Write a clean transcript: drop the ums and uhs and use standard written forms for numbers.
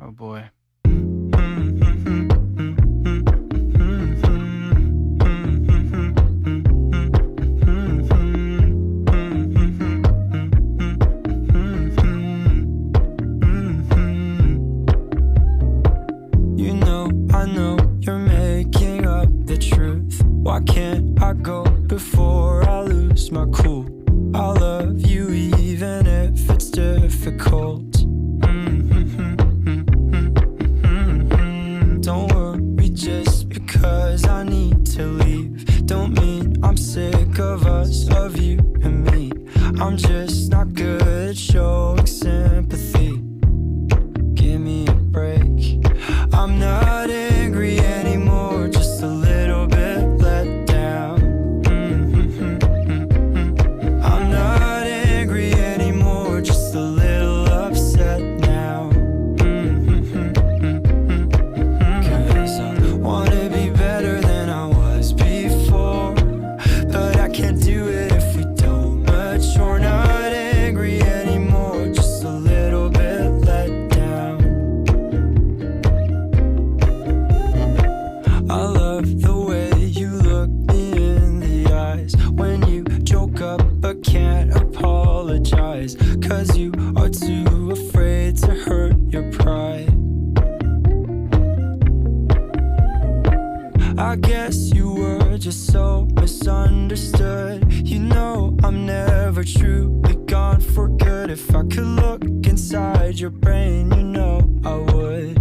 Oh boy. I know you're making up the truth. Why can't I go before I lose my cool? I love you even if it's difficult. Don't worry just because I need to leave. Don't mean I'm sick of us, of you and me. I'm just not good at showing sympathy. Give me a break. I'm not angry anymore, just a little bit let down. I'm not angry anymore, just a little upset now. 'Cause I wanna be better than I was before, but I can't do it if we don't mature. Not angry anymore, just a little bit let down. I love the way you look me in the eyes when you joke up but can't apologize, 'cause you are too afraid to hurt your pride. I guess you were just so misunderstood. You know I'm never truly gone for good. If I could look inside your brain, you know I would.